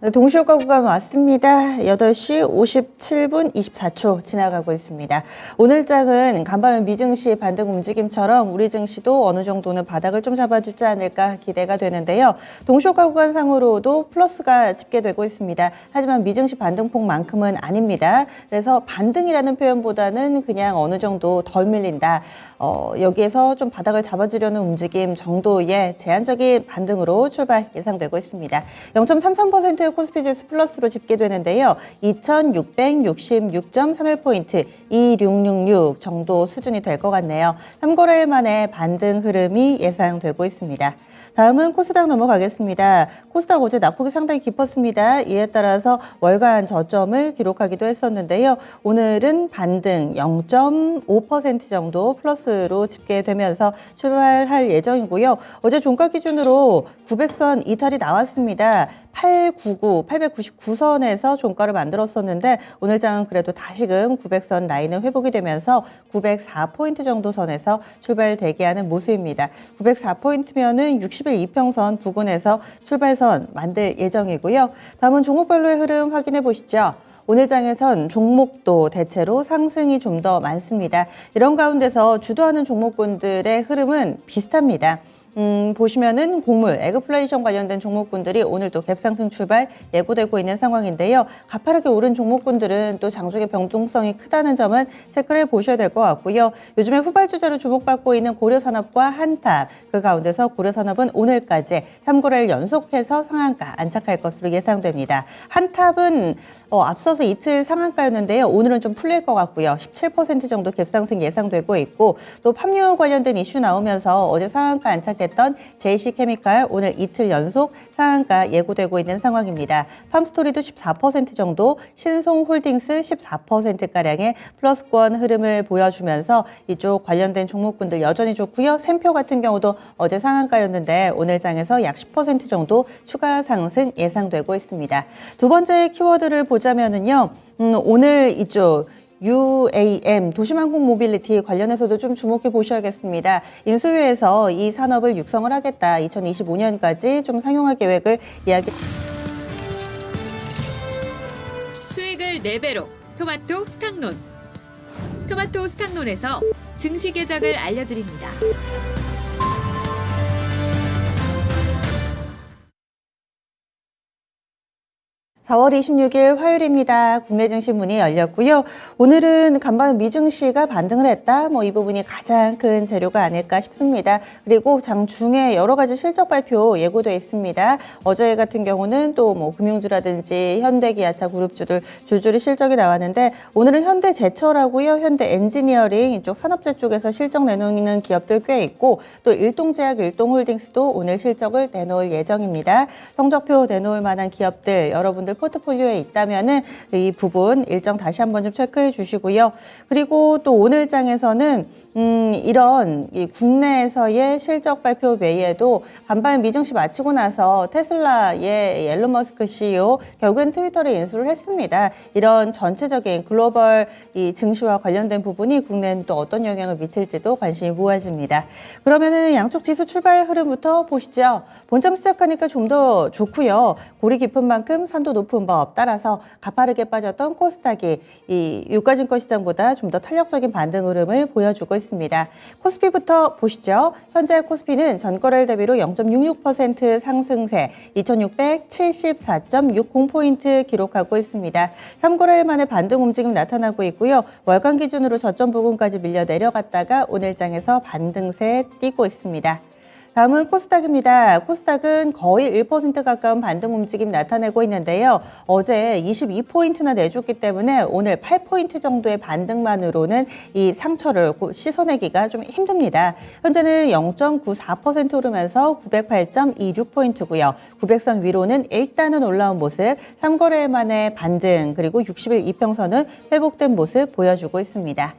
네, 동시효과 구간 왔습니다. 8시 57분 24초 지나가고 있습니다. 오늘 장은 간밤에 미증시 반등 움직임처럼 우리 증시도 어느 정도는 바닥을 좀 잡아주지 않을까 기대가 되는데요. 동시효과 구간상으로도 플러스가 집계되고 있습니다. 하지만 미증시 반등폭만큼은 아닙니다. 그래서 반등이라는 표현보다는 그냥 어느 정도 덜 밀린다. 여기에서 좀 바닥을 잡아주려는 움직임 정도의 제한적인 반등으로 출발 예상되고 있습니다. 0.33% 코스피 지수 플러스로 집계되는데요. 2666.31포인트, 2666 정도 수준이 될 것 같네요. 3거래일 만에 반등 흐름이 예상되고 있습니다. 다음은 코스닥 넘어가겠습니다. 코스닥 어제 낙폭이 상당히 깊었습니다. 이에 따라서 월간 저점을 기록하기도 했었는데요. 오늘은 반등 0.5% 정도 플러스로 집계되면서 출발할 예정이고요. 어제 종가 기준으로 900선 이탈이 나왔습니다. 899선에서 종가를 만들었었는데 오늘 장은 그래도 다시금 900선 라인은 회복이 되면서 904포인트 정도 선에서 출발 대기하는 모습입니다. 904포인트면은 60일 이평선 부근에서 출발선 만들 예정이고요. 다음은 종목별로의 흐름 확인해 보시죠. 오늘 장에선 종목도 대체로 상승이 좀 더 많습니다. 이런 가운데서 주도하는 종목군들의 흐름은 비슷합니다. 보시면은 곡물, 에그플레이션 관련된 종목군들이 오늘 또 갭상승 출발 예고되고 있는 상황인데요. 가파르게 오른 종목군들은 또 장중의 변동성이 크다는 점은 체크를 해보셔야 될 것 같고요. 요즘에 후발주자로 주목받고 있는 고려산업과 한탑, 그 가운데서 고려산업은 오늘까지 3거래일 연속해서 상한가 안착할 것으로 예상됩니다. 한탑은 앞서서 이틀 상한가였는데요. 오늘은 좀 풀릴 것 같고요. 17% 정도 갭상승 예상되고 있고 또 팜유 관련된 이슈 나오면서 어제 상한가 안착했던 JC케미칼 오늘 이틀 연속 상한가 예고되고 있는 상황입니다. 팜스토리도 14% 정도, 신송홀딩스 14%가량의 플러스권 흐름을 보여주면서 이쪽 관련된 종목군들 여전히 좋고요. 샘표 같은 경우도 어제 상한가였는데 오늘 장에서 약 10% 정도 추가 상승 예상되고 있습니다. 두 번째 키워드를 보자면은요. 오늘 이쪽 UAM, 도시항공 모빌리티 관련해서도 좀 주목해 보셔야겠습니다. 인수위에서 이 산업을 육성을 하겠다. 2025년까지 좀 상용화 계획을 이야기. 수익을 4배로 토마토 스탁론. 토마토 스탁론에서 증시 계작을 알려드립니다. 4월 26일 화요일입니다. 국내 증시 문이 열렸고요. 오늘은 간밤에 미증시가 반등을 했다. 이 부분이 가장 큰 재료가 아닐까 싶습니다. 그리고 장중에 여러 가지 실적 발표 예고돼 있습니다. 어제 같은 경우는 또 금융주라든지 현대기아차 그룹주들 줄줄이 실적이 나왔는데 오늘은 현대제철하고요. 현대엔지니어링 이쪽 산업재 쪽에서 실적 내놓는 기업들 꽤 있고 또 일동제약, 일동홀딩스도 오늘 실적을 내놓을 예정입니다. 성적표 내놓을 만한 기업들 여러분들 포트폴리오에 있다면은 이 부분 일정 다시 한번 좀 체크해 주시고요. 그리고 또 오늘 장에서는 이런 이 국내에서의 실적 발표 외에도 간밤에 미증시 마치고 나서 테슬라의 앨런 머스크 CEO 결국엔 트위터를 인수를 했습니다. 이런 전체적인 글로벌 이 증시와 관련된 부분이 국내에는 또 어떤 영향을 미칠지도 관심이 모아집니다. 그러면은 양쪽 지수 출발 흐름부터 보시죠. 본점 시작하니까 좀 더 좋고요. 골이 깊은 만큼 산도 높은 법 따라서 가파르게 빠졌던 코스닥이 이 유가증권 시장보다 좀 더 탄력적인 반등 흐름을 보여주고 있습니다. 코스피부터 보시죠. 현재 코스피는 전거래일 대비로 0.66% 상승세 2674.60포인트 기록하고 있습니다. 3거래일 만에 반등 움직임 나타나고 있고요. 월간 기준으로 저점 부근까지 밀려 내려갔다가 오늘 장에서 반등세 띄고 있습니다. 다음은 코스닥입니다. 코스닥은 거의 1% 가까운 반등 움직임 나타내고 있는데요. 어제 22포인트나 내줬기 때문에 오늘 8포인트 정도의 반등만으로는 이 상처를 씻어내기가 좀 힘듭니다. 현재는 0.94% 오르면서 908.26포인트고요. 900선 위로는 일단은 올라온 모습, 3거래일 만에 반등, 그리고 60일 이평선은 회복된 모습 보여주고 있습니다.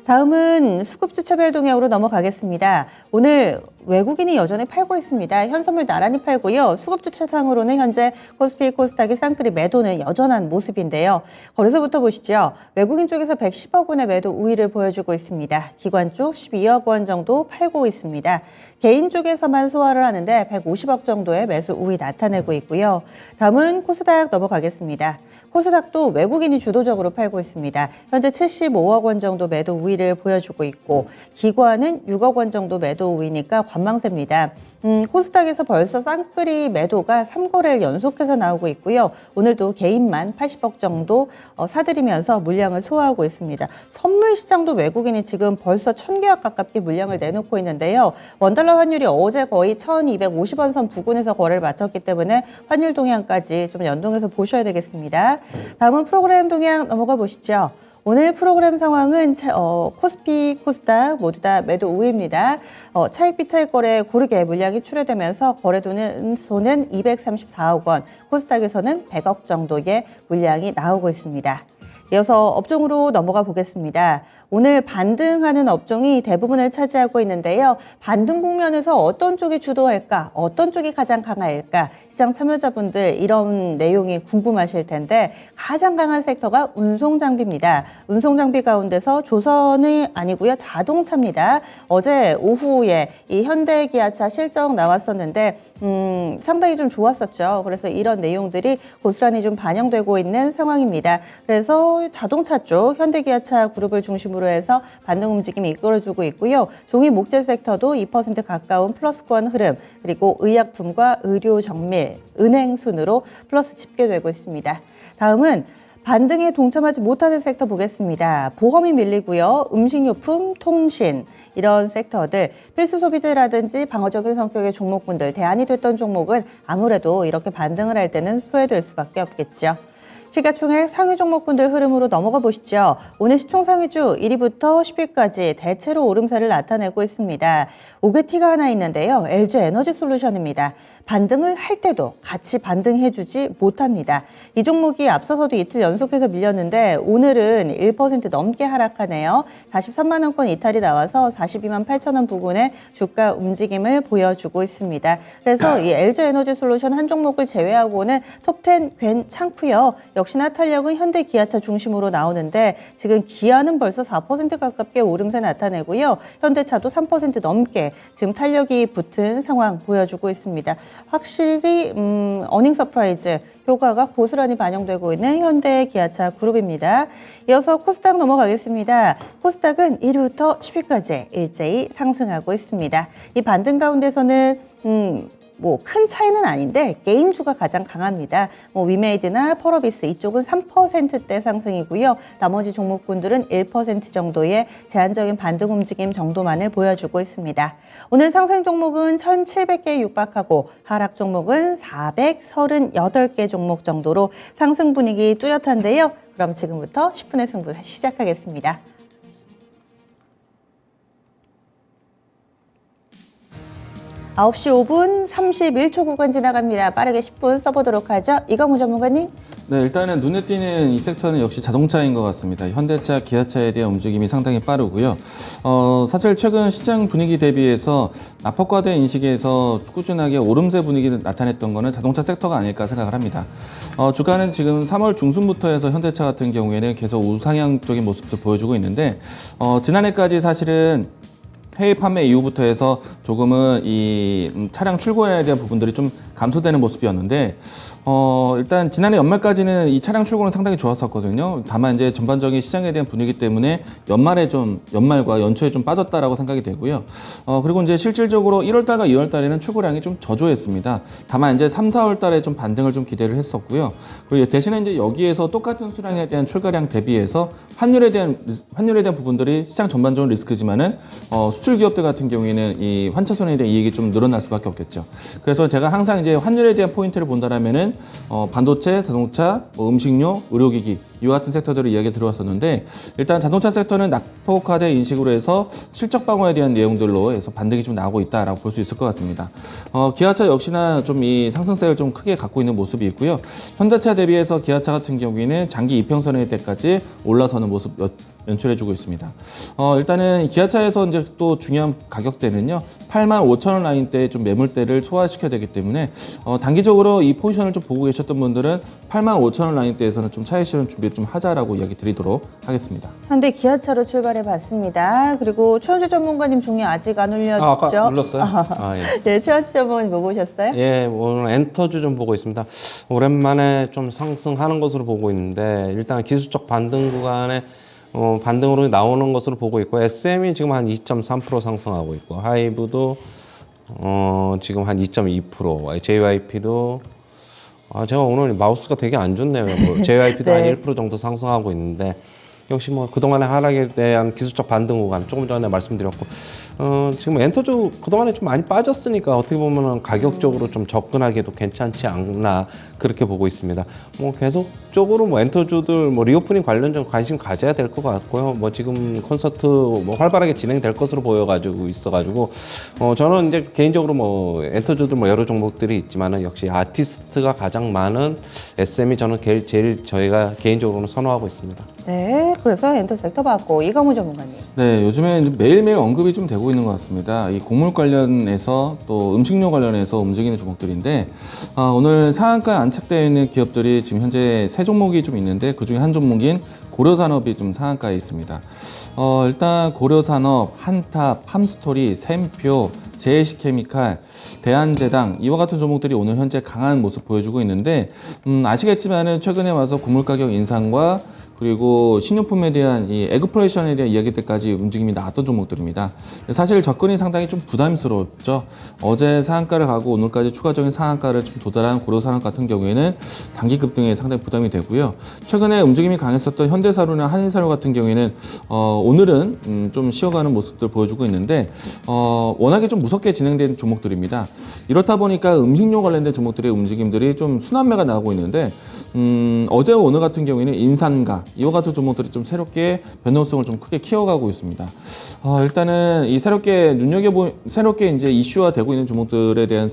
다음은 수급주 차별 동향으로 넘어가겠습니다. 오늘 외국인이 여전히 팔고 있습니다. 현선물 나란히 팔고요. 수급주 차상으로는 현재 코스피, 코스닥의 쌍끌이 매도는 여전한 모습인데요. 거래소부터 보시죠. 외국인 쪽에서 110억 원의 매도 우위를 보여주고 있습니다. 기관 쪽 12억 원 정도 팔고 있습니다. 개인 쪽에서만 소화를 하는데 150억 정도의 매수 우위 나타내고 있고요. 다음은 코스닥 넘어가겠습니다. 코스닥도 외국인이 주도적으로 팔고 있습니다. 현재 75억 원 정도 매도 우위를 보여주고 있고 기관은 6억 원 정도 매도 우위니까 관망세입니다. 코스닥에서 벌써 쌍끌이 매도가 3거래를 연속해서 나오고 있고요. 오늘도 개인만 80억 정도 사들이면서 물량을 소화하고 있습니다. 선물 시장도 외국인이 지금 벌써 1000개와 가깝게 물량을 내놓고 있는데요. 원달러 환율이 어제 거의 1250원 선 부근에서 거래를 마쳤기 때문에 환율 동향까지 좀 연동해서 보셔야 되겠습니다. 다음은 프로그램 동향 넘어가 보시죠. 오늘 프로그램 상황은 코스피, 코스닥 모두 다 매도 우위입니다. 차익 비차익 거래 고르게 물량이 출회되면서 거래소는 234억 원, 코스닥에서는 100억 정도의 물량이 나오고 있습니다. 이어서 업종으로 넘어가 보겠습니다. 오늘 반등하는 업종이 대부분을 차지하고 있는데요. 반등 국면에서 어떤 쪽이 주도할까? 어떤 쪽이 가장 강할까? 시장 참여자분들 이런 내용이 궁금하실 텐데 가장 강한 섹터가 운송장비입니다. 운송장비 가운데서 조선이 아니고요. 자동차입니다. 어제 오후에 이 현대기아차 실적 나왔었는데 상당히 좀 좋았었죠. 그래서 이런 내용들이 고스란히 좀 반영되고 있는 상황입니다. 그래서 자동차 쪽 현대기아차 그룹을 중심으로 해서 반등 움직임이 이끌어주고 있고요. 종이 목재 섹터도 2% 가까운 플러스권 흐름, 그리고 의약품과 의료 정밀, 은행 순으로 플러스 집계되고 있습니다. 다음은 반등에 동참하지 못하는 섹터 보겠습니다. 보험이 밀리고요. 음식료품, 통신 이런 섹터들, 필수 소비재라든지 방어적인 성격의 종목군들, 대안이 됐던 종목은 아무래도 이렇게 반등을 할 때는 소외될 수밖에 없겠죠. 시가총액 상위 종목군들 흐름으로 넘어가 보시죠. 오늘 시총 상위주 1위부터 10위까지 대체로 오름세를 나타내고 있습니다. 오게티가 하나 있는데요. LG 에너지 솔루션입니다. 반등을 할 때도 같이 반등해주지 못합니다. 이 종목이 앞서서도 이틀 연속해서 밀렸는데 오늘은 1% 넘게 하락하네요. 43만 원권 이탈이 나와서 42만 8천 원 부근의 주가 움직임을 보여주고 있습니다. 그래서 이 LG 에너지 솔루션 한 종목을 제외하고는 톱10 괜찮고요. 역시나 탄력은 현대 기아차 중심으로 나오는데 지금 기아는 벌써 4% 가깝게 오름세 나타내고요. 현대차도 3% 넘게 지금 탄력이 붙은 상황 보여주고 있습니다. 확실히 어닝 서프라이즈 효과가 고스란히 반영되고 있는 현대 기아차 그룹입니다. 이어서 코스닥 넘어가겠습니다. 코스닥은 1위부터 10위까지 일제히 상승하고 있습니다. 이 반등 가운데서는 큰 차이는 아닌데 게임주가 가장 강합니다. 위메이드나 펄어비스 이쪽은 3%대 상승이고요. 나머지 종목군들은 1% 정도의 제한적인 반등 움직임 정도만을 보여주고 있습니다. 오늘 상승 종목은 1,700개 육박하고 하락 종목은 438개 종목 정도로 상승 분위기 뚜렷한데요. 그럼 지금부터 10분의 승부 시작하겠습니다. 9시 5분 31초 구간 지나갑니다. 빠르게 10분 써보도록 하죠. 이광우 전문가님. 네, 일단은 눈에 띄는 이 섹터는 역시 자동차인 것 같습니다. 현대차, 기아차에 대한 움직임이 상당히 빠르고요. 사실 최근 시장 분위기 대비해서 낙폭과대 인식에서 꾸준하게 오름세 분위기를 나타냈던 거는 자동차 섹터가 아닐까 생각을 합니다. 주가는 지금 3월 중순부터 해서 현대차 같은 경우에는 계속 우상향적인 모습도 보여주고 있는데 지난해까지 사실은 해외 판매 이후부터 해서 조금은 이 차량 출고에 대한 부분들이 좀 감소되는 모습이었는데 일단 지난해 연말까지는 이 차량 출고는 상당히 좋았었거든요. 다만 이제 전반적인 시장에 대한 분위기 때문에 연말과 연초에 좀 빠졌다라고 생각이 되고요. 그리고 이제 실질적으로 1월달과 2월달에는 출고량이 좀 저조했습니다. 다만 이제 3, 4월달에 좀 반등을 좀 기대를 했었고요. 그리고 대신에 이제 여기에서 똑같은 수량에 대한 출가량 대비해서 환율에 대한 부분들이 시장 전반적으로 리스크지만은 수출 기업들 같은 경우에는 이 환차손에 대한 이익이 좀 늘어날 수밖에 없겠죠. 그래서 제가 항상 이제 환율에 대한 포인트를 본다라면은 반도체, 자동차, 음식료, 의료기기 이와 같은 섹터들을 이야기 들어왔었는데 일단 자동차 섹터는 낙폭화된 인식으로 해서 실적 방어에 대한 내용들로 해서 반등이 좀 나오고 있다라고 볼 수 있을 것 같습니다. 기아차 역시나 좀 이 상승세를 좀 크게 갖고 있는 모습이 있고요. 현대차 대비해서 기아차 같은 경우에는 장기 이평선에 때까지 올라서는 모습 연출해주고 있습니다. 일단은 기아차에서 이제 또 중요한 가격대는요. 85,000원 라인대에 좀 매물대를 소화시켜야 되기 때문에 단기적으로 이 포지션을 좀 보고 계셨던 분들은 85,000원 라인대에서는 좀 차익 실현 준비를 좀 하자라고 이야기 드리도록 하겠습니다. 현대 기아차로 출발해 봤습니다. 그리고 최원주 전문가님 종이 아직 안 올렸죠? 아까 눌렀어요? 예. 네, 최원주 전문가님 뭐 보셨어요? 예, 오늘 엔터주 좀 보고 있습니다. 오랜만에 좀 상승하는 것으로 보고 있는데 일단 기술적 반등 구간에 반등으로 나오는 것으로 보고 있고 SM이 지금 한 2.3% 상승하고 있고 하이브도 지금 한 2.2%, JYP도 제가 오늘 마우스가 되게 안 좋네요. 뭐 JYP도 네. 한 1% 정도 상승하고 있는데 역시 뭐 그동안의 하락에 대한 기술적 반등 구간 조금 전에 말씀드렸고 지금 엔터주 그동안에 좀 많이 빠졌으니까 어떻게 보면 가격적으로 좀 접근하기도 괜찮지 않나 그렇게 보고 있습니다. 뭐 계속적으로 뭐 엔터주들 뭐 리오프닝 관련된 관심 가져야 될 것 같고요. 뭐 지금 콘서트 뭐 활발하게 진행될 것으로 보여가지고 있어가지고 저는 이제 개인적으로 뭐 엔터주들 뭐 여러 종목들이 있지만은 역시 아티스트가 가장 많은 SM이 저는 제일 저희가 개인적으로는 선호하고 있습니다. 네, 그래서 엔터 섹터 봤고 이광우 전문가님. 네, 요즘에 매일매일 언급이 좀 되고 있는 것 같습니다. 이 곡물 관련해서 또 음식료 관련해서 움직이는 종목들인데 오늘 상한가에 안착되어 있는 기업들이 지금 현재 세 종목이 좀 있는데 그중에 한 종목인 고려산업이 좀 상한가에 있습니다. 일단 고려산업, 한탑, 팜스토리, 샘표, 제이시케미칼, 대한제당 이와 같은 종목들이 오늘 현재 강한 모습 보여주고 있는데 아시겠지만은 최근에 와서 곡물 가격 인상과 그리고 식료품에 대한 이 에그플레이션에 대한 이야기들까지 움직임이 나왔던 종목들입니다. 사실 접근이 상당히 좀 부담스러웠죠. 어제 상한가를 가고 오늘까지 추가적인 상한가를 좀 도달한 고려산업 같은 경우에는 단기 급등에 상당히 부담이 되고요. 최근에 움직임이 강했었던 현대사료나 한일사료 같은 경우에는 오늘은 좀 쉬어가는 모습들 보여주고 있는데 워낙에 좀 무섭게 진행된 종목들입니다. 이렇다 보니까 음식료 관련된 종목들의 움직임들이 좀 순환매가 나오고 있는데 어제와 오늘 같은 경우에는 인산가 이와 같은 종목들이 좀 새롭게 변동성을 좀 크게 키워가고 있습니다. 일단은 이 새롭게 이제 이슈화되고 있는 종목들에 대한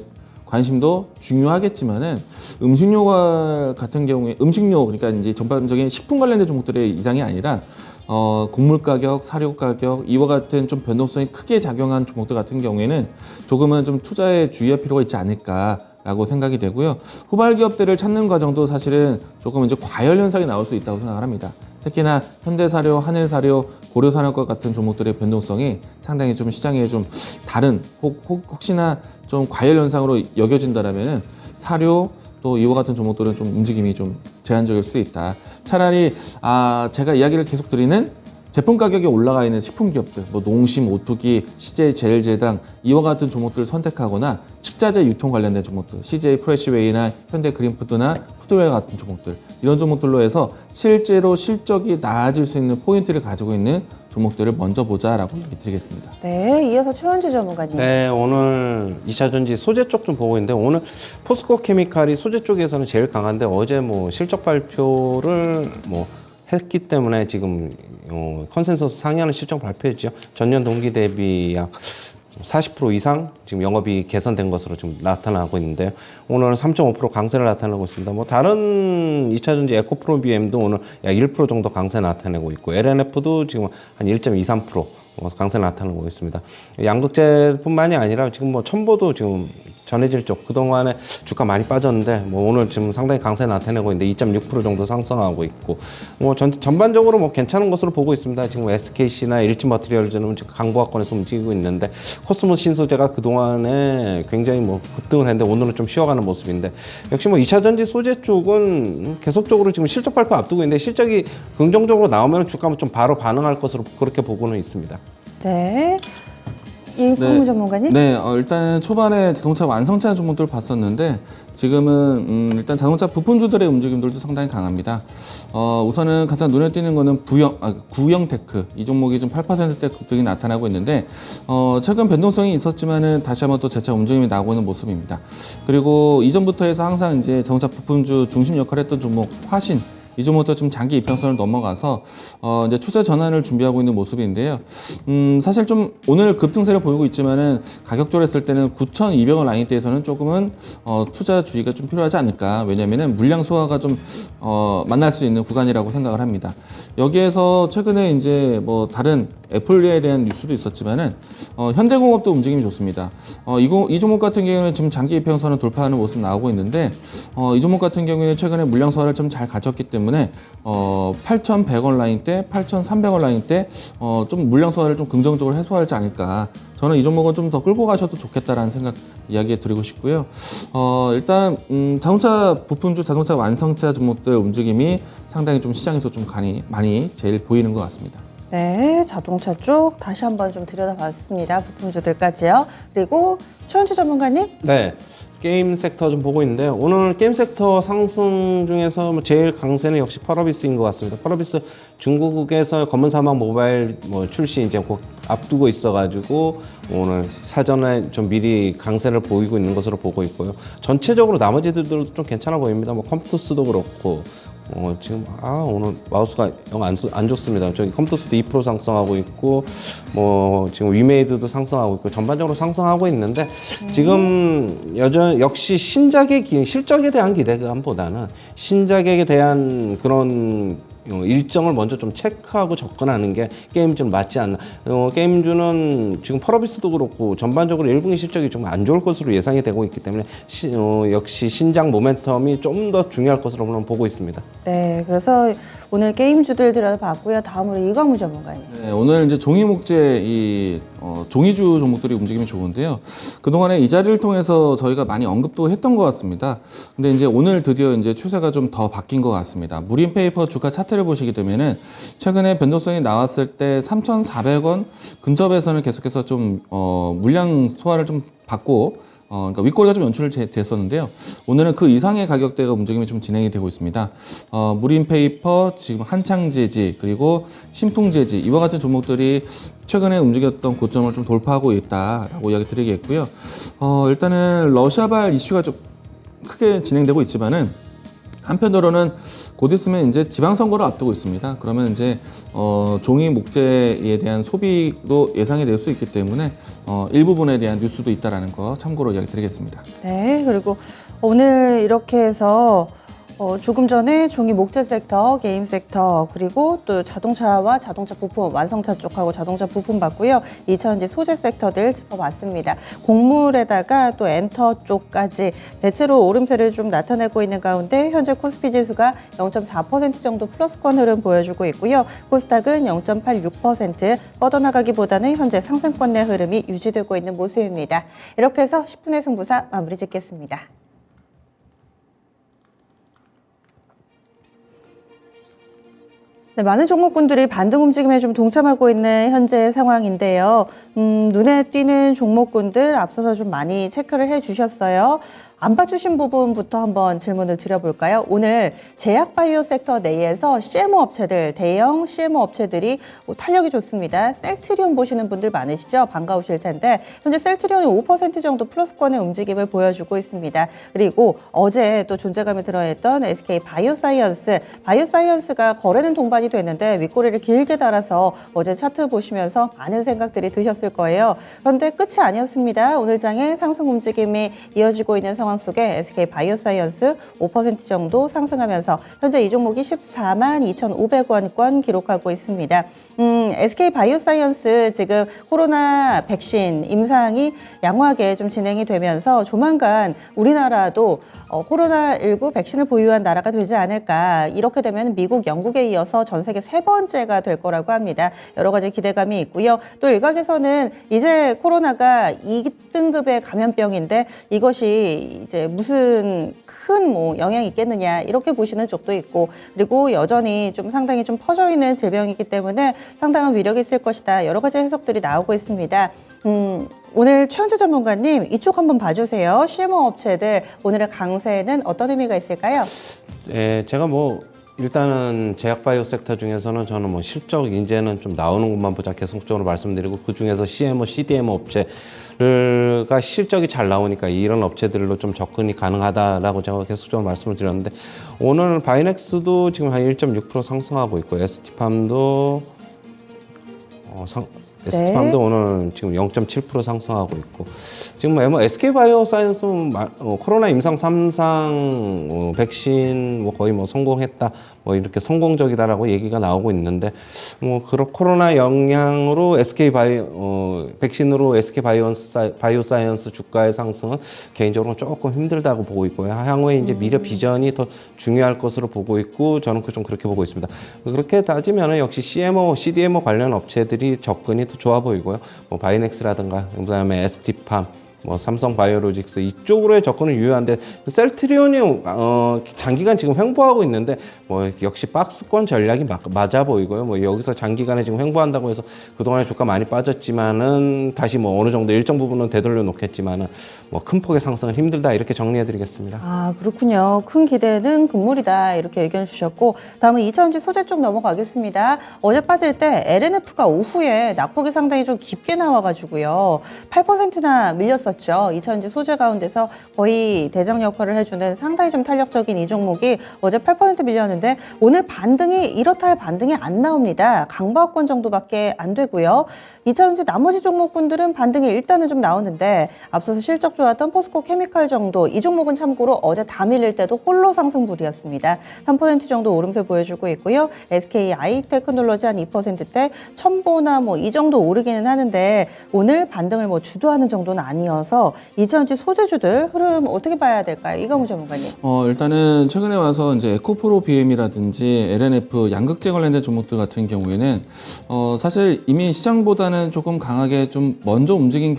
관심도 중요하겠지만은 음식료와 같은 경우에 음식료 그러니까 이제 전반적인 식품 관련된 종목들의 이상이 아니라 곡물 가격, 사료 가격 이와 같은 좀 변동성이 크게 작용한 종목들 같은 경우에는 조금은 좀 투자에 주의할 필요가 있지 않을까라고 생각이 되고요. 후발 기업들을 찾는 과정도 사실은 조금 이제 과열 현상이 나올 수 있다고 생각을 합니다. 특히나 현대사료, 한일사료, 고려산업과 같은 종목들의 변동성이 상당히 좀 시장에 좀 다른 혹시나 좀 과열 현상으로 여겨진다라면은 사료 또 이와 같은 종목들은 좀 움직임이 좀 제한적일 수도 있다. 차라리 제가 이야기를 계속 드리는 제품 가격이 올라가 있는 식품 기업들, 뭐 농심, 오뚜기, CJ 제일제당 이와 같은 종목들을 선택하거나 식자재 유통 관련된 종목들, CJ 프레시웨이나 현대 그린푸드나 푸드웨어 같은 종목들 이런 종목들로 해서 실제로 실적이 나아질 수 있는 포인트를 가지고 있는 종목들을 먼저 보자라고 얘기 드리겠습니다. 네, 이어서 최원주 전문가님. 네, 오늘 2차전지 소재 쪽 좀 보고 있는데 오늘 포스코 케미칼이 소재 쪽에서는 제일 강한데 어제 뭐 실적 발표를 뭐 했기 때문에 지금 컨센서스 상회하는 실적 발표했죠. 전년 동기 대비 약 40% 이상 지금 영업이 개선된 것으로 지금 나타나고 있는데요. 오늘은 3.5% 강세를 나타내고 있습니다. 뭐 다른 2차전지 에코프로비엠도 오늘 약 1% 정도 강세 나타내고 있고 LNF도 지금 한 1.23% 강세 나타나고 있습니다. 양극재뿐만이 아니라 지금 뭐 첨보도 지금 전해질 쪽 그동안에 주가 많이 빠졌는데 뭐 오늘 지금 상당히 강세 나타내고 있는데 2.6% 정도 상승하고 있고 뭐 전반적으로 뭐 괜찮은 것으로 보고 있습니다. 지금 SKC나 일지머티리얼즈는 지금 강보합권에서 움직이고 있는데 코스모스 신소재가 그동안에 굉장히 뭐 급등을 했는데 오늘은 좀 쉬어가는 모습인데 역시 뭐 2차전지 소재 쪽은 계속적으로 지금 실적 발표 앞두고 있는데 실적이 긍정적으로 나오면 주가는 좀 바로 반응할 것으로 그렇게 보고는 있습니다. 네. 이광우 전문가님. 네, 일단 초반에 자동차 완성차 종목들을 봤었는데 지금은 일단 자동차 부품주들의 움직임들도 상당히 강합니다. 우선은 가장 눈에 띄는 거는 구형테크 이 종목이 좀 8%대 급등이 나타나고 있는데 최근 변동성이 있었지만은 다시 한번 또 재차 움직임이 나오고 있는 모습입니다. 그리고 이전부터 해서 항상 이제 자동차 부품주 중심 역할을 했던 종목 화신 이 종목도 좀 장기 이평선을 넘어가서 이제 추세 전환을 준비하고 있는 모습인데요. 사실 좀 오늘 급등세를 보이고 있지만은 가격적으로 했을 때는 9,200원 라인대에서는 조금은 투자 주의가 좀 필요하지 않을까. 왜냐면은 물량 소화가 좀 만날 수 있는 구간이라고 생각을 합니다. 여기에서 최근에 이제 뭐 다른 애플에 대한 뉴스도 있었지만은 현대공업도 움직임이 좋습니다. 이 종목 같은 경우는 지금 장기 이평선을 돌파하는 모습 나오고 있는데 이 종목 같은 경우에는 최근에 물량 소화를 좀 잘 가졌기 때문에 8,100원 라인대, 8,300원 라인대 좀 물량 소화를 좀 긍정적으로 해소하지 않을까. 저는 이 종목은 좀 더 끌고 가셔도 좋겠다라는 생각 이야기해 드리고 싶고요. 일단 자동차 부품주, 자동차 완성차 종목들 움직임이 상당히 좀 시장에서 좀 많이 제일 보이는 것 같습니다. 네, 자동차 쪽 다시 한번 좀 들여다봤습니다. 부품주들까지요. 그리고 최원주 전문가님. 네. 게임 섹터 좀 보고 있는데 오늘 게임 섹터 상승 중에서 뭐 제일 강세는 역시 펄어비스인 것 같습니다. 펄어비스 중국에서 검은 사막 모바일 출시 이제 곧 앞두고 있어가지고 오늘 사전에 좀 미리 강세를 보이고 있는 것으로 보고 있고요. 전체적으로 나머지들도 좀 괜찮아 보입니다. 뭐 컴투스도 그렇고 지금 오늘 마우스가 영 안 좋습니다. 저기 컴투스도 2% 상승하고 있고 지금 위메이드도 상승하고 있고 전반적으로 상승하고 있는데 지금 역시 실적에 대한 기대감보다는 신작에 대한 그런 일정을 먼저 좀 체크하고 접근하는 게 게임주는 맞지 않나. 게임주는 지금 펄어비스도 그렇고 전반적으로 1분기 실적이 좀 안 좋을 것으로 예상이 되고 있기 때문에 역시 신작 모멘텀이 좀 더 중요할 것으로 보고 있습니다. 네, 그래서 오늘 게임주들 들여다봤고요. 다음으로 이광우 전문가님. 네, 오늘 이제 종이 목재 종이주 종목들이 움직임이 좋은데요. 그동안에 이 자리를 통해서 저희가 많이 언급도 했던 것 같습니다. 근데 이제 오늘 드디어 이제 추세가 좀 더 바뀐 것 같습니다. 무림페이퍼 주가 차트를 보시게 되면은 최근에 변동성이 나왔을 때 3,400원 근접에서는 계속해서 좀 물량 소화를 좀 받고 그러니까 윗꼬리가 좀 연출을 됐었는데요. 오늘은 그 이상의 가격대가 움직임이 좀 진행이 되고 있습니다. 무림페이퍼, 지금 한창재지, 그리고 신풍재지 이와 같은 종목들이 최근에 움직였던 고점을 좀 돌파하고 있다라고 이야기 드리겠고요. 일단은 러시아발 이슈가 좀 크게 진행되고 있지만은 한편으로는 곧 있으면 이제 지방선거를 앞두고 있습니다. 그러면 이제 종이 목재에 대한 소비도 예상이 될 수 있기 때문에 일부분에 대한 뉴스도 있다라는 거 참고로 이야기 드리겠습니다. 네, 그리고 오늘 이렇게 해서 조금 전에 종이 목재 섹터, 게임 섹터, 그리고 또 자동차와 자동차 부품, 완성차 쪽하고 자동차 부품 봤고요. 2차전지 소재 섹터들 짚어봤습니다. 곡물에다가 또 엔터 쪽까지 대체로 오름세를 좀 나타내고 있는 가운데 현재 코스피 지수가 0.4% 정도 플러스권 흐름 보여주고 있고요. 코스닥은 0.86% 뻗어나가기보다는 현재 상승권 내 흐름이 유지되고 있는 모습입니다. 이렇게 해서 10분의 승부사 마무리 짓겠습니다. 네, 많은 종목군들이 반등 움직임에 좀 동참하고 있는 현재 상황인데요. 눈에 띄는 종목군들 앞서서 좀 많이 체크를 해주셨어요. 안 봐주신 부분부터 한번 질문을 드려볼까요? 오늘 제약바이오 섹터 내에서 CMO 업체들, 대형 CMO 업체들이 탄력이 좋습니다. 셀트리온 보시는 분들 많으시죠? 반가우실 텐데 현재 셀트리온이 5% 정도 플러스권의 움직임을 보여주고 있습니다. 그리고 어제 또 존재감이 들어있던 SK 바이오사이언스가 거래는 동반이 됐는데 윗꼬리를 길게 달아서 어제 차트 보시면서 많은 생각들이 드셨을 거예요. 그런데 끝이 아니었습니다. 오늘 장에 상승 움직임이 이어지고 있는 상황 속에 SK 바이오사이언스 5% 정도 상승하면서 현재 이 종목이 142,500원권 기록하고 있습니다. SK 바이오사이언스 지금 코로나 백신 임상이 양호하게 좀 진행이 되면서 조만간 우리나라도 코로나19 백신을 보유한 나라가 되지 않을까. 이렇게 되면 미국, 영국에 이어서 전 세계 세 번째가 될 거라고 합니다. 여러 가지 기대감이 있고요. 또 일각에서는 이제 코로나가 2등급의 감염병인데 이것이 이제 무슨 큰 영향이 있겠느냐 이렇게 보시는 쪽도 있고, 그리고 여전히 좀 상당히 좀 퍼져 있는 질병이기 때문에 상당한 위력이 있을 것이다. 여러 가지 해석들이 나오고 있습니다. 오늘 최원재 전문가님 이쪽 한번 봐주세요. CMO 업체들 오늘의 강세는 어떤 의미가 있을까요? 네, 제가 일단은 제약바이오 섹터 중에서는 저는 실적 이제는 좀 나오는 것만 보자 계속적으로 말씀드리고 그 중에서 CMO, CDMO 업체 업체들과 실적이 잘 나오니까 이런 업체들로 좀 접근이 가능하다라고 제가 계속적으로 말씀을 드렸는데 오늘 바이넥스도 지금 한 1.6% 상승하고 있고 ST팜도 ST팜도 오늘 지금 0.7% 상승하고 있고 지금 뭐 SK바이오사이언스 코로나 임상 3상 백신 뭐 거의 뭐 성공했다 뭐 이렇게 성공적이다라고 얘기가 나오고 있는데 뭐 코로나 영향으로 백신으로 SK바이오사이언스 주가의 상승은 개인적으로 조금 힘들다고 보고 있고요. 향후에 이제 미래 비전이 더 중요할 것으로 보고 있고 저는 좀 그렇게 보고 있습니다. 그렇게 따지면 역시 CDMO 관련 업체들이 접근이 더 좋아 보이고요. 뭐 바이넥스라든가 그다음에 ST팜 뭐 삼성바이오로직스 이쪽으로의 접근은 유효한데 셀트리온이 장기간 지금 횡보하고 있는데 뭐 역시 박스권 전략이 맞아 보이고요. 뭐 여기서 장기간에 지금 횡보한다고 해서 그동안에 주가 많이 빠졌지만은 다시 뭐 어느 정도 일정 부분은 되돌려 놓겠지만은 뭐 큰 폭의 상승은 힘들다 이렇게 정리해 드리겠습니다. 아, 그렇군요. 큰 기대는 금물이다 이렇게 의견 주셨고 다음은 2차전지 소재 쪽 넘어가겠습니다. 어제 빠질 때 LNF가 오후에 낙폭이 상당히 좀 깊게 나와가지고요. 8%나 밀렸었죠. 2차전지 소재 가운데서 거의 대장 역할을 해주는 상당히 좀 탄력적인 이 종목이 어제 8% 밀렸는데 오늘 반등이 이렇다 할 반등이 안 나옵니다. 강보합권 정도밖에 안 되고요. 2차전지 나머지 종목군들은 반등이 일단은 좀 나오는데 앞서서 실적 좋았던 포스코 케미칼 정도 이 종목은 참고로 어제 다 밀릴 때도 홀로 상승불이었습니다. 3% 정도 오름세 보여주고 있고요. SK 아이테크놀로지 한 2%대 첨보나 뭐 이 정도 오르기는 하는데 오늘 반등을 뭐 주도하는 정도는 아니어서 2차전지 소재주들 흐름 어떻게 봐야 될까요? 이강우 전문가님. 일단은 최근에 와서 이제 에코프로 BM이라든지 LNF 양극재 관련된 종목들 같은 경우에는 사실 이미 시장보다는 조금 강하게 좀 먼저 움직임이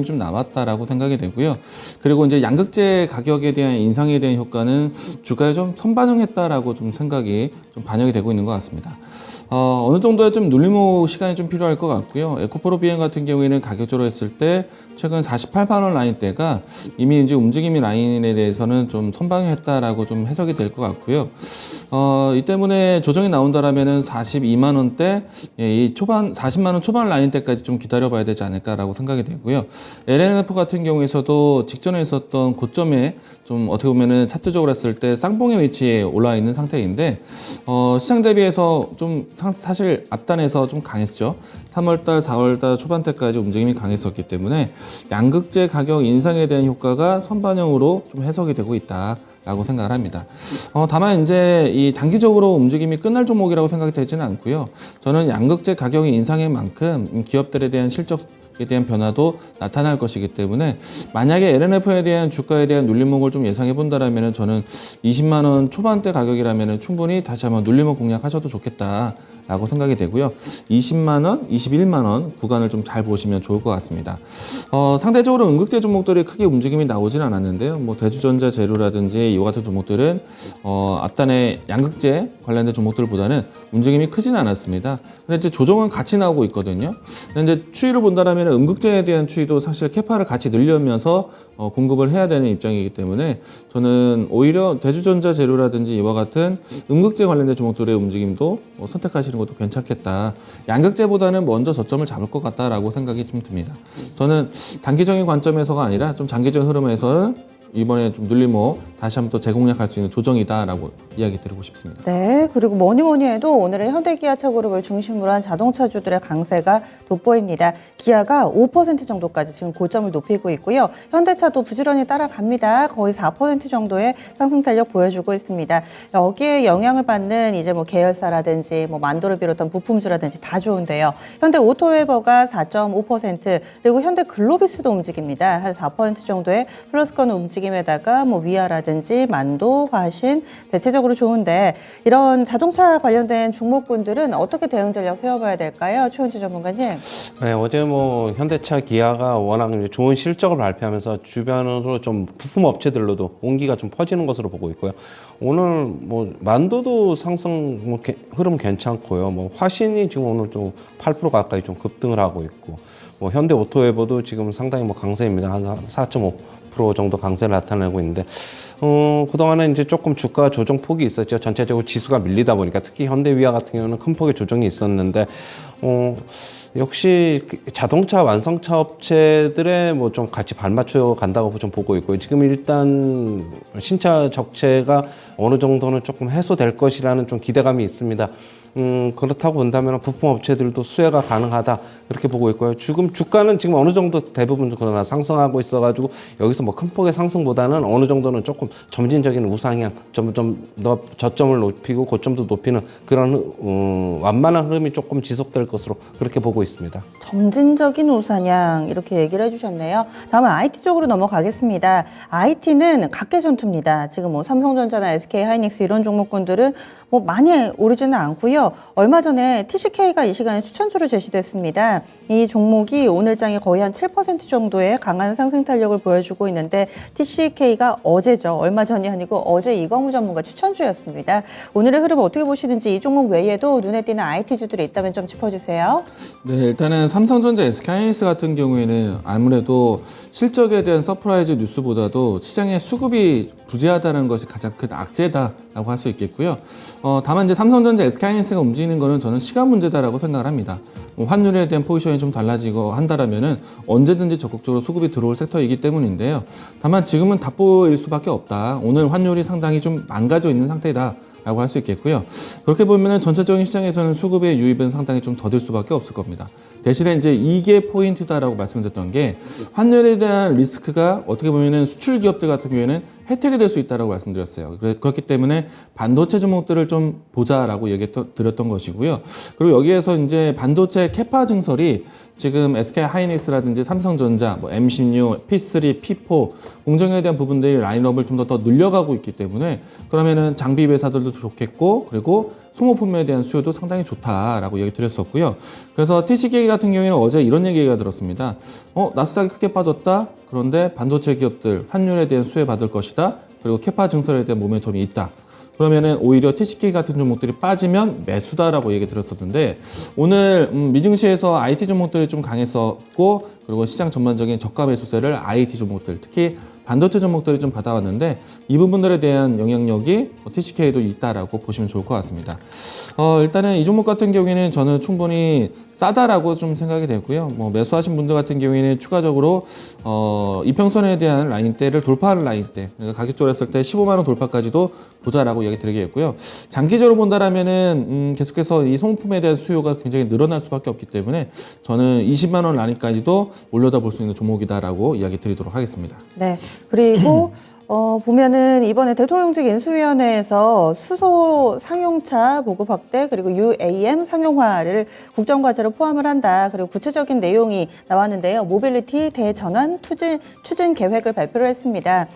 좀 남았다라고 생각이 되고요. 그리고 이제 양극재 가격에 대한 인상에 대한 효과는 주가에 좀 선반영했다라고 좀 생각이 좀 반영이 되고 있는 것 같습니다. 어느 정도의 좀 눌림목 시간이 좀 필요할 것 같고요. 에코프로 BM 같은 경우에는 가격적으로 했을 때 최근 48만 원 라인대가 이미 이제 움직임이 라인에 대해서는 좀 선방했다라고 좀 해석이 될 것 같고요. 이 때문에 조정이 나온다라면은 42만 원대, 이 초반 40만 원 초반 라인대까지 좀 기다려봐야 되지 않을까라고 생각이 되고요. LNF 같은 경우에서도 직전에 있었던 고점에 좀 어떻게 보면은 차트적으로 했을 때 쌍봉의 위치에 올라와 있는 상태인데 시장 대비해서 좀 사실 앞단에서 좀 강했죠. 3월달, 4월달 초반대까지 움직임이 강했었기 때문에 양극재 가격 인상에 대한 효과가 선반영으로 좀 해석이 되고 있다라고 생각을 합니다. 다만 이제 이 단기적으로 움직임이 끝날 종목이라고 생각이 되지는 않고요. 저는 양극재 가격 인상인 만큼 기업들에 대한 실적에 대한 변화도 나타날 것이기 때문에 만약에 LNF에 대한 주가에 대한 눌림목을 좀 예상해 본다라면 저는 20만 원 초반대 가격이라면 충분히 다시 한번 눌림목 공략하셔도 좋겠다라고 생각이 되고요. 20만 원, 21만 원 구간을 좀 잘 보시면 좋을 것 같습니다. 상대적으로 음극재 종목들이 크게 움직임이 나오진 않았는데요. 뭐 대주전자 재료라든지 이와 같은 종목들은 앞단의 양극재 관련된 종목들보다는 움직임이 크지는 않았습니다. 근데 이제 조정은 같이 나오고 있거든요. 근데 이제 추이를 본다라면 음극재에 대한 추이도 사실 캐파를 같이 늘려면서 공급을 해야 되는 입장이기 때문에 저는 오히려 대주전자 재료라든지 이와 같은 음극재 관련된 종목들의 움직임도 선택하시는 것도 괜찮겠다. 양극재보다는 먼저 저점을 잡을 것 같다라고 생각이 좀 듭니다. 저는 단기적인 관점에서가 아니라 좀 장기적인 흐름에서는 이번에 좀 눌림목 다시 한번 또 재공략할 수 있는 조정이다라고 이야기 드리고 싶습니다. 네, 그리고 뭐니 해도 오늘은 현대기아차 그룹을 중심으로 한 자동차주들의 강세가 돋보입니다. 기아가 5% 정도까지 지금 고점을 높이고 있고요. 현대차도 부지런히 따라갑니다. 거의 4% 정도의 상승 탄력 보여주고 있습니다. 여기에 영향을 받는 이제 뭐 계열사라든지 뭐 만도를 비롯한 부품주라든지 다 좋은데요. 현대 오토웨버가 4.5% 그리고 현대 글로비스도 움직입니다. 한 4% 정도의 플러스권 움직임에다가 뭐 위아라든지 만도, 화신 대체적으로 좋은데 이런 자동차 관련된 종목군들은 어떻게 대응 전략 세워봐야 될까요? 최원주 전문가님. 네, 어제 뭐 현대차, 기아가 워낙 좋은 실적을 발표하면서 주변으로 좀 부품 업체들로도 온기가 좀 퍼지는 것으로 보고 있고요. 오늘 뭐 만도도 상승 뭐 흐름 괜찮고요. 뭐 화신이 지금 오늘 좀 8% 가까이 좀 급등을 하고 있고, 뭐 현대 오토웨버도 지금 상당히 뭐 강세입니다. 한 4.5% 정도 강세를 나타내고 있는데, 그동안은 이제 조금 주가 조정 폭이 있었죠. 전체적으로 지수가 밀리다 보니까 특히 현대위아 같은 경우는 큰 폭의 조정이 있었는데, 역시 자동차 완성차 업체들의 뭐 좀 같이 발맞춰 간다고 좀 보고 있고요. 지금 일단 신차 적체가 어느 정도는 조금 해소될 것이라는 좀 기대감이 있습니다. 그렇다고 본다면 부품 업체들도 수혜가 가능하다 이렇게 보고 있고요. 지금 주가는 지금 어느 정도 대부분 그러나 상승하고 있어가지고 여기서 뭐 큰 폭의 상승보다는 어느 정도는 조금 점진적인 우상향, 좀 더 저점을 높이고 고점도 높이는 그런 완만한 흐름이 조금 지속될 것으로 그렇게 보고 있습니다. 점진적인 우상향 이렇게 얘기를 해주셨네요. 다음은 IT 쪽으로 넘어가겠습니다. IT는 각계 전투입니다. 지금 뭐 삼성전자나 SK 하이닉스 이런 종목군들은 뭐 많이 오르지는 않고요. 얼마 전에 TCK가 이 시간에 추천주로 제시됐습니다. 이 종목이 오늘장에 거의 한 7% 정도의 강한 상승 탄력을 보여주고 있는데 TCK가 어제죠. 얼마 전이 아니고 어제 이광우 전문가 추천주였습니다. 오늘의 흐름 어떻게 보시는지 이 종목 외에도 눈에 띄는 IT주들이 있다면 좀 짚어주세요. 네, 일단은 삼성전자, SK하이닉스 같은 경우에는 아무래도 실적에 대한 서프라이즈 뉴스보다도 시장의 수급이 부재하다는 것이 가장 큰 악재다라고 할 수 있겠고요. 다만 이제 삼성전자, SK하이닉스가 움직이는 거는 저는 시간 문제다라고 생각을 합니다. 환율에 대한 포지션이 좀 달라지고 한다라면은 언제든지 적극적으로 수급이 들어올 섹터이기 때문인데요. 다만 지금은 답보일 수밖에 없다. 오늘 환율이 상당히 좀 망가져 있는 상태다. 라고 할 수 있겠고요. 그렇게 보면은 전체적인 시장에서는 수급의 유입은 상당히 좀 더딜 수밖에 없을 겁니다. 대신에 이제 이게 포인트다라고 말씀드렸던 게 환율에 대한 리스크가 어떻게 보면은 수출 기업들 같은 경우에는 혜택이 될 수 있다라고 말씀드렸어요. 그렇기 때문에 반도체 종목들을 좀 보자라고 얘기 드렸던 것이고요. 그리고 여기에서 이제 반도체 캐파 증설이 지금 SK 하이닉스라든지 삼성전자, 뭐 M16, P3, P4 공정에 대한 부분들이 라인업을 좀 더 늘려가고 있기 때문에 그러면은 장비 회사들도 좋겠고 그리고 소모품에 대한 수요도 상당히 좋다라고 얘기 드렸었고요. 그래서 TCK 같은 경우에는 어제 이런 얘기가 들었습니다. 나스닥이 크게 빠졌다. 그런데 반도체 기업들 환율에 대한 수혜 받을 것이다. 그리고 캐파 증설에 대한 모멘텀이 있다. 그러면은 오히려 TCK 같은 종목들이 빠지면 매수다라고 얘기 드렸었는데 오늘 미증시에서 IT 종목들이 좀 강했었고 그리고 시장 전반적인 저가 매수세를 IT 종목들 특히 반도체 종목들이 좀 받아왔는데 이 부분들에 대한 영향력이 TCK에도 있다라고 보시면 좋을 것 같습니다. 일단은 이 종목 같은 경우에는 저는 충분히 싸다라고 좀 생각이 되고요. 뭐 매수하신 분들 같은 경우에는 추가적으로 이평선에 대한 라인대를 돌파하는 라인대, 그러니까 가격적으로 했을 때 15만 원 돌파까지도 보자라고 얘기 드리겠고요. 장기적으로 본다라면은 계속해서 이 소모품에 대한 수요가 굉장히 늘어날 수밖에 없기 때문에 저는 20만 원 라인까지도 올려다 볼 수 있는 종목이다라고 이야기 드리도록 하겠습니다. 네. 그리고 보면은 이번에 대통령직 인수위원회에서 수소 상용차 보급 확대 그리고 UAM 상용화를 국정과제로 포함을 한다. 그리고 구체적인 내용이 나왔는데요. 모빌리티 대전환 추진 계획을 발표를 했습니다.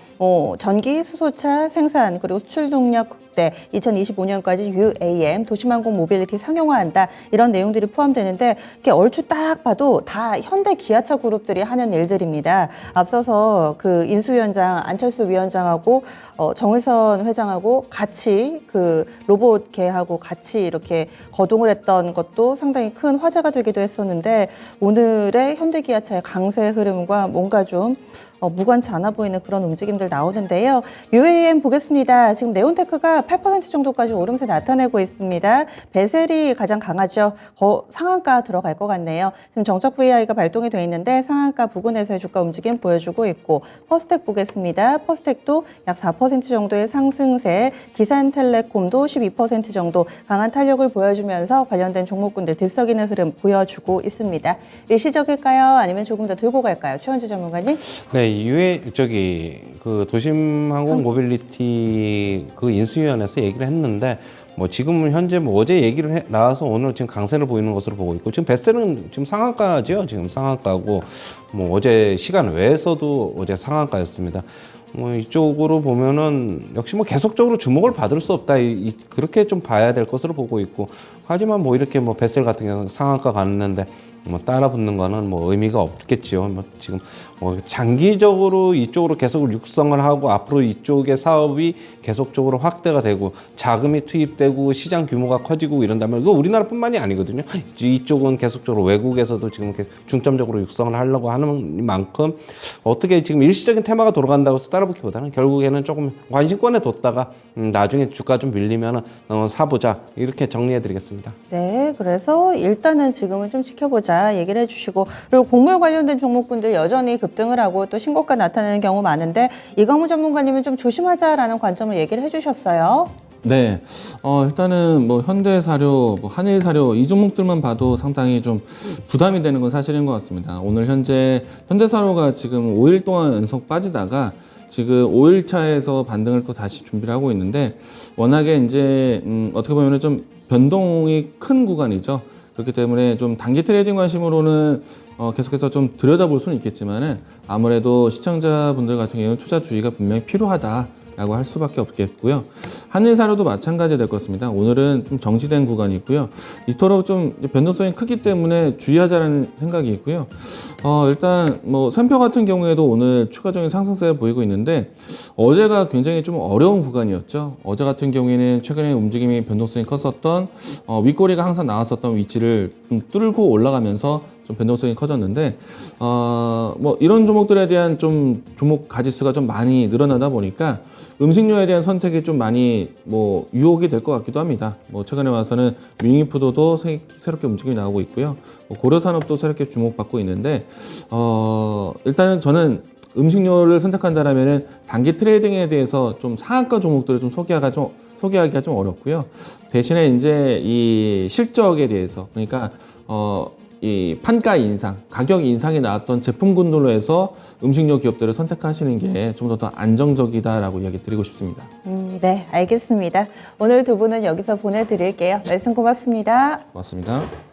전기 수소차 생산 그리고 수출 동력 확대 2025년까지 UAM 도시망공 모빌리티 상용화한다. 이런 내용들이 포함되는데 이렇게 얼추 딱 봐도 다 현대 기아차 그룹들이 하는 일들입니다. 앞서서 그 인수위원장 안철수 위원장하고 정의선 회장하고 같이 그 로봇계하고 같이 이렇게 거동을 했던 것도 상당히 큰 화제가 되기도 했었는데 오늘의 현대기아차의 강세 흐름과 뭔가 좀 무관치 않아 보이는 그런 움직임들 나오는데요. UAM 보겠습니다. 지금 네온테크가 8% 정도까지 오름세 나타내고 있습니다. 베셀이 가장 강하죠. 상한가 들어갈 것 같네요. 지금 정적 VI가 발동이 돼 있는데 상한가 부근에서의 주가 움직임 보여주고 있고 퍼스텍 보겠습니다. 퍼스텍도 약 4% 정도의 상승세, 기산텔레콤도 12% 정도 강한 탄력을 보여주면서 관련된 종목군들 들썩이는 흐름 보여주고 있습니다. 일시적일까요? 아니면 조금 더 들고 갈까요? 최원주 전문가님? 네, 그 도심항공 모빌리티 그 인수위원회에서 얘기를 했는데 뭐 지금은 현재 뭐 어제 얘기를 나와서 오늘 지금 강세를 보이는 것으로 보고 있고 지금 베셀은 지금 상한가죠. 지금 상한가고 뭐 어제 시간 외에서도 어제 상한가였습니다. 뭐 이쪽으로 보면은 역시 뭐 계속적으로 주목을 받을 수 없다 그렇게 좀 봐야 될 것으로 보고 있고 하지만 뭐 이렇게 뭐 베셀 같은 경우는 상한가 갔는데 뭐 따라 붙는 거는 뭐 의미가 없겠지요. 뭐 지금 장기적으로 이쪽으로 계속 육성을 하고 앞으로 이쪽의 사업이 계속적으로 확대가 되고 자금이 투입되고 시장 규모가 커지고 이런다면 이거 우리나라뿐만이 아니거든요. 이쪽은 계속적으로 외국에서도 지금 중점적으로 육성을 하려고 하는 만큼 어떻게 지금 일시적인 테마가 돌아간다고 해서 따라붙기보다는 결국에는 조금 관심권에 뒀다가 나중에 주가 좀 밀리면 사보자 이렇게 정리해드리겠습니다. 네, 그래서 일단은 지금은 좀 지켜보자. 있다 얘기를 해주시고, 그리고 곡물 관련된 종목군들 여전히 급등을 하고 또 신고가 나타나는 경우 많은데 이광무 전문가님은 좀 조심하자라는 관점을 얘기를 해주셨어요. 네, 일단은 뭐 현대사료, 뭐 한일사료 이 종목들만 봐도 상당히 좀 부담이 되는 건 사실인 것 같습니다. 오늘 현재 현대사료가 지금 5일 동안 연속 빠지다가 지금 5일 차에서 반등을 또 다시 준비를 하고 있는데, 워낙에 이제 어떻게 보면 좀 변동이 큰 구간이죠. 그렇기 때문에 좀 단기 트레이딩 관심으로는 계속해서 좀 들여다볼 수는 있겠지만은, 아무래도 시청자분들 같은 경우는 투자 주의가 분명히 필요하다라고 할 수밖에 없겠고요. 한일사료도 마찬가지 될 것 같습니다. 오늘은 좀 정지된 구간이 있고요. 이토록 좀 변동성이 크기 때문에 주의하자는 생각이 있고요. 일단 뭐 선표 같은 경우에도 오늘 추가적인 상승세를 보이고 있는데, 어제가 굉장히 좀 어려운 구간이었죠. 어제 같은 경우에는 최근에 움직임이 변동성이 컸었던 윗꼬리가 항상 나왔었던 위치를 좀 뚫고 올라가면서 좀 변동성이 커졌는데, 뭐 이런 종목들에 대한 좀 종목 가지수가 좀 많이 늘어나다 보니까 음식료에 대한 선택이 좀 많이 뭐 유혹이 될 것 같기도 합니다. 뭐 최근에 와서는 윙이푸드도 새롭게 움직임이 나오고 있고요. 뭐 고려산업도 새롭게 주목받고 있는데, 일단은 저는 음식료를 선택한다라면은 단기 트레이딩에 대해서 좀 상한가 종목들을 좀 소개하기가 좀 어렵고요. 대신에 이제 이 실적에 대해서, 그러니까 이 판가 인상, 가격 인상이 나왔던 제품군들로 해서 음식료 기업들을 선택하시는 게 좀 더 안정적이다라고 이야기 드리고 싶습니다. 네, 알겠습니다. 오늘 두 분은 여기서 보내드릴게요. 말씀 고맙습니다. 고맙습니다.